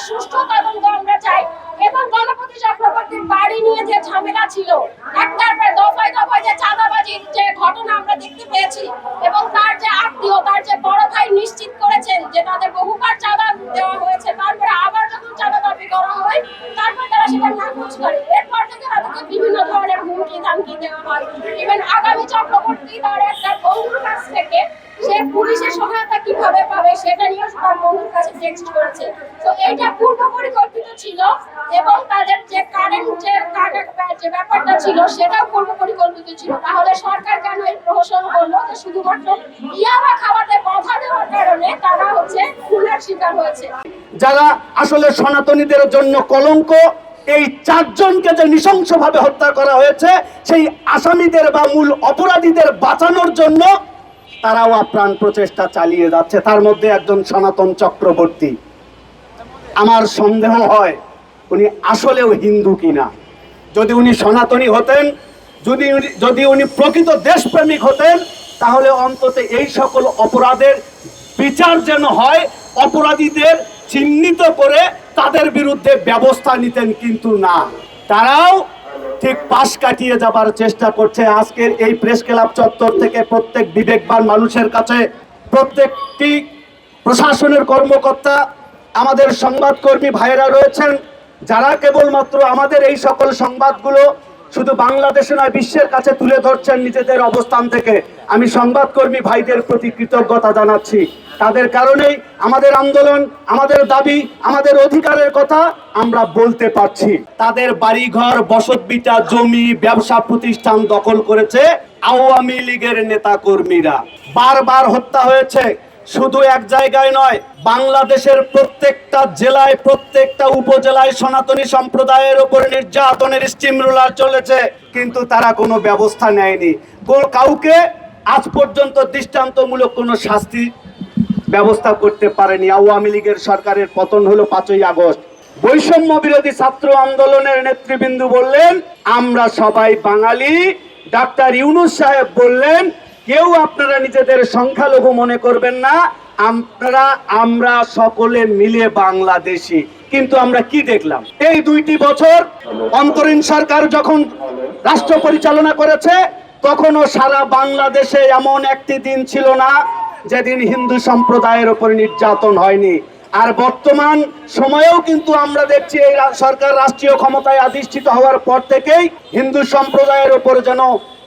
সুষ্ঠু তদন্ত আমরা চাই। এবং গণপতি চক্রবর্তীর বাড়ি নিয়ে যে ঝামেলা ছিল, একটার পর দফায় দফায় যে চাঁদাবাজির যে ঘটনা আমরা দেখতে পেয়েছি, এবং তার যে আত্মীয়, তার যে বড় ভাই নিশ্চিত করেছেন যে তাদের বহুবার চাঁদা দেওয়া হয়েছে, তারপরে আবার যখন চাঁদা দাবি করা হয় তারপর তারা সেটা নাকচ করে। এরপর থেকে তাদেরকে বিভিন্ন ধরনের হুমকি ধামকি দেওয়া হয়। ইভেন আগামী চক্রবর্তী তার একটা বন্ধুর কাছ থেকে সে পুলিশের সহায়তা কিভাবে পাবে সেটা নিয়ে তার বন্ধুর কাছে টেক্সট করেছে। তো এটা পূর্ব পরিকল্পিত ছিল, এবং তাদের যে কারেন্ট যে ব্যাপারটা ছিল সেটাও পূর্ব পরিকল্পিত ছিল। তাহলে সরকার কেন এই প্রহসন করলো যে শুধুমাত্র ইয়াবা খাওয়াতে বাধা দেওয়ার কারণে তারা খুনের শিকার হয়েছে? যারা আসলে সনাতনীদের জন্য কলঙ্ক, এই 4 জনকে যে নৃশংসভাবে হত্যা করা হয়েছে, সেই আসামিদের বা মূল অপরাধীদের বাঁচানোর জন্য তারাও আপ্রাণ প্রচেষ্টা চালিয়ে যাচ্ছে। তার মধ্যে একজন সনাতন চক্রবর্তী। আমার সন্দেহ হয় উনি আসলেও হিন্দু কিনা। যদি উনি সনাতনী হতেন, যদি উনি প্রকৃত দেশপ্রেমিক হতেন, তাহলে অন্তত এই সকল অপরাধের বিচার যেন হয়, অপরাধীদের চিহ্নিত করে তাদের বিরুদ্ধে ব্যবস্থা নিতেন। কিন্তু না, তারাও ঠিক পাশ কাটিয়ে যাবার চেষ্টা করছে। আজকের এই প্রেস ক্লাব চত্বর থেকে প্রত্যেক বিবেকবান মানুষের কাছে, প্রত্যেকটি প্রশাসনের কর্মকর্তা, আমাদের সংবাদকর্মী ভাইয়েরা রয়েছেন, যারা কেবলমাত্র আমাদের এই সকল সংবাদগুলো শুধু বাংলাদেশে নয় বিশ্বের কাছে তুলে ধরছেন নিজেদের অবস্থান থেকে, আমি সংবাদকর্মী ভাইদের প্রতি কৃতজ্ঞতা জানাচ্ছি। তাদের কারণেই আমাদের আন্দোলন, আমাদের দাবি, আমাদের অধিকারের কথা আমরা বলতে পারছি। তাদের বাড়িঘর, বসতভিটা, জমি, ব্যবসা প্রতিষ্ঠান দখল করেছে আওয়ামী লীগের নেতা কর্মীরা। বারবার হত্যা হয়েছে, শুধু এক জায়গায় নয়, বাংলাদেশের প্রত্যেকটা জেলায়, প্রত্যেকটা উপজেলায় সনাতনী সম্প্রদায়ের উপর নির্যাতনের স্টিম রোলার চলেছে, কিন্তু তারা কোনো ব্যবস্থা নেয়নি। কাউকে আজ পর্যন্ত দৃষ্টান্তমূলক কোনো শাস্তি ব্যবস্থা করতে পারেনি। আওয়ামী লীগের সরকারের পতন হলো 5ই আগস্ট। বৈষম্য বিরোধী ছাত্র আন্দোলনের নেতৃবৃন্দ বললেন আমরা সবাই বাঙালি। ডাক্তার ইউনূস সাহেব বললেন কেউ আপনারা নিজেদের সংখ্যালঘু মনে করবেন না, আমরা সকলে মিলে বাংলাদেশি। কিন্তু আমরা কি দেখলাম? এই 2টি বছর অন্তরীণ সরকার যখন রাষ্ট্র পরিচালনা করেছে, তখনও সারা বাংলাদেশে এমন একটি দিন ছিল না যেদিন হিন্দু সম্প্রদায়ের উপর নির্যাতন হয়নি। আর বর্তমান সময়েও কিন্তু আমরা দেখছি এই সরকার রাষ্ট্রীয় ক্ষমতায় অধিষ্ঠিত হওয়ার পর থেকেই হিন্দু সম্প্রদায়ের উপর যেন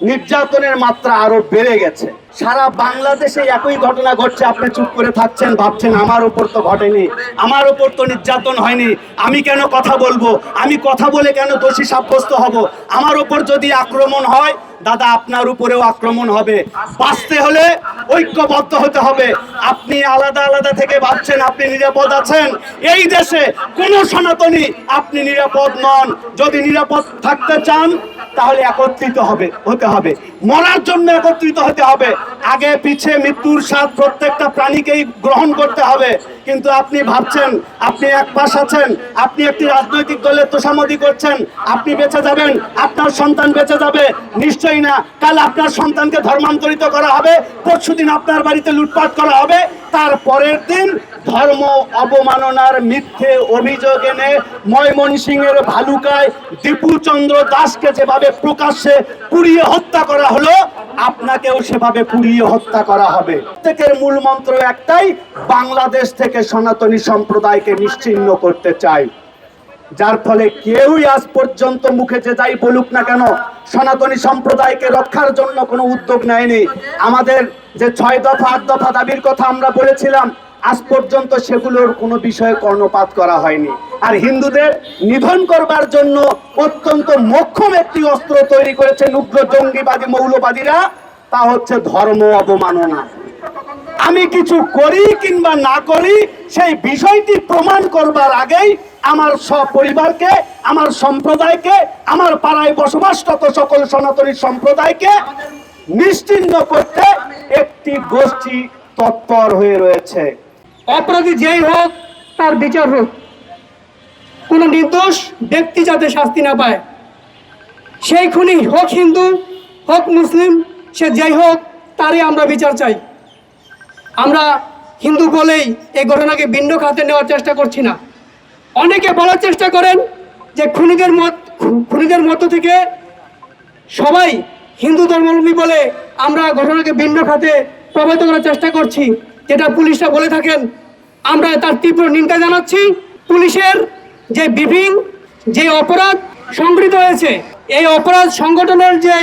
নির্যাতনের মাত্রা আরো বেড়ে গেছে। সারা বাংলাদেশে একই ঘটনা ঘটছে, আপনি চুপ করে থাকছেন, ভাবছেন আমার উপর তো ঘটেনি, আমার উপর তো নির্যাতন হয়নি, আমি কেন কথা বলবো, আমি কথা বলে কেন দোষী সাব্যস্ত হব? আমার উপর যদি আক্রমণ হয় দাদা, আপনার উপরেও আক্রমণ হবে। বাঁচতে হলে ঐক্যবদ্ধ হতে হবে। আপনি আলাদা আলাদা থেকে ভাবছেন আপনি নিরাপদ আছেন, এই দেশে কোন সনাতনী আপনি নিরাপদ নন। যদি নিরাপদ থাকতে চান তাহলে একত্রিত হতে হবে, মরার জন্য একত্রিত হতে হবে। আগে পিছে মৃত্যুর স্বাদ প্রত্যেকটা প্রাণীকেই গ্রহণ করতে হবে। কিন্তু আপনি ভাবছেন আপনি এক পাশ আছেন, আপনি একটি রাজনৈতিক দলের তোষামোদী করছেন, আপনি বেঁচে যাবেন, আপনার সন্তান বেঁচে যাবে। নিশ্চয়ই না। কাল আপনার সন্তানকে ধর্মান্তরিত করা হবে, পরশুদিন আপনার বাড়িতে লুটপাট করা হবে, তার পরের দিন ধর্ম অবমাননার মিথ্যে অভিযোগ এনে ময়মনসিংহের ভালুকায় দীপুচন্দ্র দাসকে যেভাবে প্রকাশ্যে পুড়িয়ে হত্যা করা হলো, আপনাকেও সেভাবে পুড়িয়ে হত্যা করা হবে। প্রত্যেকের মূল মন্ত্র একটাই, বাংলাদেশ থেকে সনাতনী সম্প্রদায়কে নিশ্চিহ্ন করতে চাই। যার ফলে কেউই আজ পর্যন্ত মুখে যে যাই বলুক না কেন, সনাতনী সম্প্রদায়কে রক্ষার জন্য কোনো উদ্যোগ নেয়নি। আমাদের যে 6 দফা 8 দফা দাবির কথা আমরা বলেছিলাম, আজ পর্যন্ত সেগুলোর কোনো বিষয়ে কর্ণপাত করা হয়নি। আর হিন্দুদের নিধন করবার জন্য অত্যন্ত মোক্ষম একটি অস্ত্র তৈরি করেছেন উগ্র জঙ্গিবাদী মৌলবাদীরা, তা হচ্ছে ধর্ম অবমাননা। আমি কিছু করি কিংবা না করি সেই বিষয়টি প্রমাণ করবার আগেই আমার সপরিবারকে, আমার সম্প্রদায়কে, আমার পাড়ায় বসবাসরত সকল সনাতনী সম্প্রদায়কে নিশ্চিহ্ন করতে একটি গোষ্ঠী তৎপর হয়ে রয়েছে। অপরাধী যেই হোক তার বিচার হোক, কোনো নির্দোষ ব্যক্তি যাতে শাস্তি না পায়। সেই খুনি হোক হিন্দু হোক মুসলিম, সে যেই হোক তারই আমরা বিচার চাই। আমরা হিন্দু বলেই এই ঘটনাকে ভিন্ন খাতে নেওয়ার চেষ্টা করছি না। অনেকে বলার চেষ্টা করেন যে খুনিদের মধ্য থেকে সবাই হিন্দু ধর্মাবলম্বী বলে আমরা ঘটনাকে ভিন্ন খাতে প্রভাবিত করার চেষ্টা করছি, যেটা পুলিশরা বলে থাকেন। আমরা তার তীব্র নিন্দা জানাচ্ছি। পুলিশের যে যে অপরাধ সংঘটিত হয়েছে, এই অপরাধ সংগঠনের যে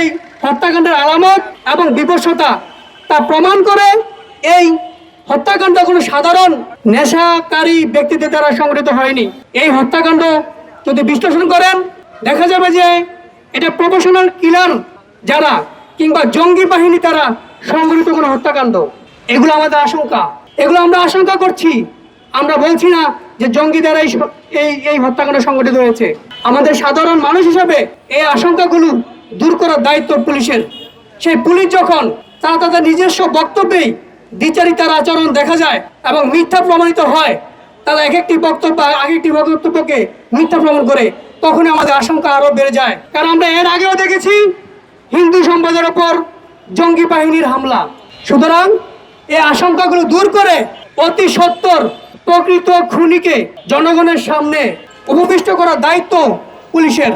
হত্যাকাণ্ডের আলামত এবং বিভৎসতা তা প্রমাণ করে এই হত্যাকাণ্ড কোনো সাধারণ নেশাকারী ব্যক্তিদের দ্বারা সংঘটিত হয়নি। এই হত্যাকাণ্ড যদি বিশ্লেষণ করেন দেখা যাবে যে এটা প্রফেশনাল কিলার যারা কিংবা জঙ্গি বাহিনী তারা সংঘটিত কোনো হত্যাকাণ্ড। এগুলো আমাদের আশঙ্কা, এগুলো আমরা আশঙ্কা করছি। আমরা বলছি না যে জঙ্গি দ্বারা এই হত্যাকাণ্ড সংঘটিত হয়েছে। আমাদের সাধারণ মানুষ হিসাবে এই আশঙ্কাগুলো দূর করার দায়িত্ব পুলিশের। সেই পুলিশ যখন তারা তাদের নিজস্ব বক্তব্যেই দ্বিচারিতার আচরণ দেখা যায় এবং মিথ্যা প্রমাণিত হয়, তারা এক একটি বক্তব্যকে মিথ্যা প্রমাণ করে, তখন আমাদের আশঙ্কা আরো বেড়ে যায়। কারণ আমরা এর আগেও দেখেছি হিন্দু সম্প্রদায়ের ওপর জঙ্গি বাহিনীর হামলা। সুতরাং এই আশঙ্কাগুলো দূর করে অতি সত্বর প্রকৃত খুনিকে জনগণের সামনে উপবিষ্ট করার দায়িত্ব পুলিশের।